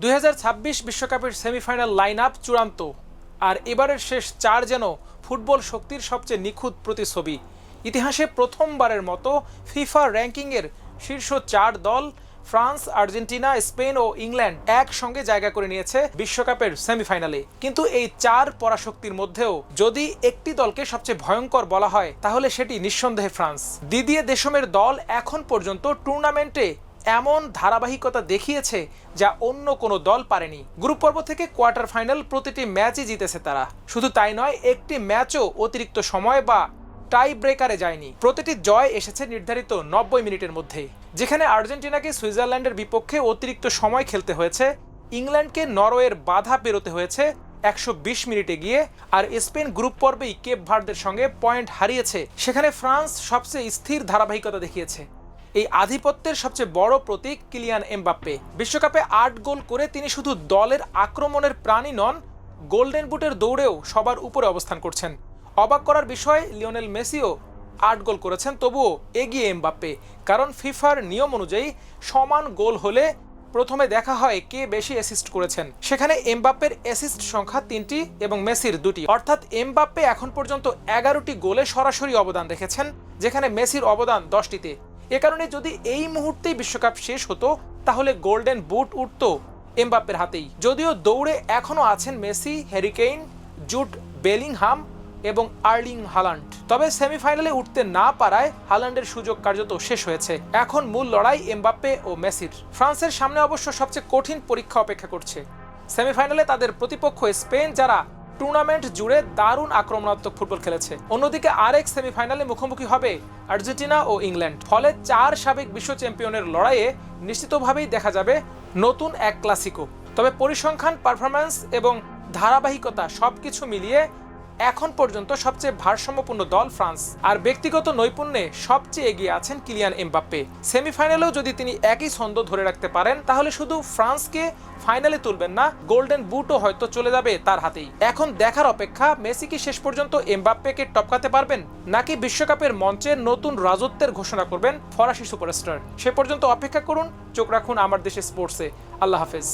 2026 বিশ্বকাপের semifinal line up চূড়ান্ত, আর এবারের শেষ চার যেন ফুটবল শক্তির সবচেয়ে নিখুঁত প্রতিছবি। ইতিহাসে প্রথমবারের মতো ফিফা র্যাঙ্কিংয়ের শীর্ষ চার দল ফ্রান্স, আর্জেন্টিনা, স্পেন ও ইংল্যান্ড একসঙ্গে জায়গা করে নিয়েছে বিশ্বকাপের সেমিফাইনালে। কিন্তু এই চার পরাশক্তির মধ্যেও যদি একটি দলকে সবচেয়ে ভয়ঙ্কর বলা হয় তাহলে সেটি নিঃসন্দেহে ফ্রান্স। দিদিয়ে দেশমের দল এখন পর্যন্ত টুর্নামেন্টে এমন ধারাবাহিকতা দেখিয়েছে যা অন্য কোনো দল পারেনি। গ্রুপ পর্ব থেকে কোয়ার্টার ফাইনাল প্রতিটি ম্যাচই জিতেছে তারা। শুধু তাই নয়, একটি ম্যাচও অতিরিক্ত সময় বা টাই ব্রেকারে যায়নি। প্রতিটি জয় এসেছে নির্ধারিত 90 মিনিটের মধ্যে। যেখানে আর্জেন্টিনাকে সুইজারল্যান্ডের বিপক্ষে অতিরিক্ত সময় খেলতে হয়েছে, ইংল্যান্ডকে নরওয়ের বাধা পেরোতে হয়েছে 120 মিনিটে গিয়ে, আর স্পেন গ্রুপ পর্বেই কেপ ভার্দের সঙ্গে পয়েন্ট হারিয়েছে, সেখানে ফ্রান্স সবচেয়ে স্থির ধারাবাহিকতা দেখিয়েছে। এই আধিপত্যের সবচেয়ে বড় প্রতীক কিলিয়ান এমবাপ্পে। বিশ্বকাপে 8 গোল করে তিনি শুধু দলের আক্রমণের প্রাণী নন, গোল্ডেন বুটের দৌড়েও সবার উপরে অবস্থান করছেন। অবাক করার বিষয়, লিওনেল মেসিও 8 গোল করেছেন, তবুও এগিয়ে এমবাপ্পে। কারণ ফিফার নিয়ম অনুযায়ী সমান গোল হলে প্রথমে দেখা হয় কে বেশি অ্যাসিস্ট করেছেন। সেখানে এমবাপ্পের অ্যাসিস্ট সংখ্যা 3টি এবং মেসির 2টি, অর্থাৎ এমবাপ্পে এখন পর্যন্ত 11টি গোলে সরাসরি অবদান রেখেছেন, যেখানে মেসির অবদান 10টিতে। এ কারণে যদি এই মুহূর্তেই বিশ্বকাপ শেষ হতো তাহলে গোল্ডেন বুট উঠত এমবাপ্পের হাতেই। যদিও দৌড়ে এখনও আছেন Messi, Harry Kane, Jude Bellingham এবং আর্লিং হালান্ড। তবে সেমিফাইনালে উঠতে না পারায় হালান্ডের সুযোগ কার্যত শেষ হয়েছে। এখন মূল লড়াই এমবাপ্পে ও মেসির। ফ্রান্সের সামনে অবশ্য সবচেয়ে কঠিন পরীক্ষা অপেক্ষা করছে। সেমিফাইনালে তাদের প্রতিপক্ষ স্পেন, যারা টুর্নামেন্ট জুড়ে দারুণ আক্রমণাত্মক ফুটবল খেলেছে। অন্যদিকে আরেক সেমিফাইনালে মুখোমুখি হবে আর্জেন্টিনা ও ইংল্যান্ড। ফলে 4 সাবেক বিশ্ব চ্যাম্পিয়নের লড়াইয়ে নিশ্চিতভাবেই দেখা যাবে নতুন এক ক্লাসিকো। তবে পরিসংখ্যান, পারফরম্যান্স এবং ধারাবাহিকতা সবকিছু মিলিয়ে এখন পর্যন্ত সবচেয়ে ভারসাম্যপূর্ণ দল ফ্রান্স, আর ব্যক্তিগত নৈপুণ্যে সবচেয়ে এগিয়ে আছেন কিলিয়ান এমবাপ্পে। সেমিফাইনালেও যদি তিনি একই ছন্দ ধরে রাখতে পারেন তাহলে শুধু ফ্রান্সকে ফাইনালে তুলবেন না, গোল্ডেন বুটও হয়তো চলে যাবে তার হাতেই। এখন দেখার অপেক্ষা, মেসি কি শেষ পর্যন্ত এমবাপ্পেকে টপকাতে পারবেন, নাকি বিশ্বকাপের মঞ্চে নতুন রাজত্বের ঘোষণা করবেন ফরাসি সুপারস্টার। সে পর্যন্ত অপেক্ষা করুন, চোখ রাখুন আমার দেশে স্পোর্টসে। আল্লাহ হাফেজ।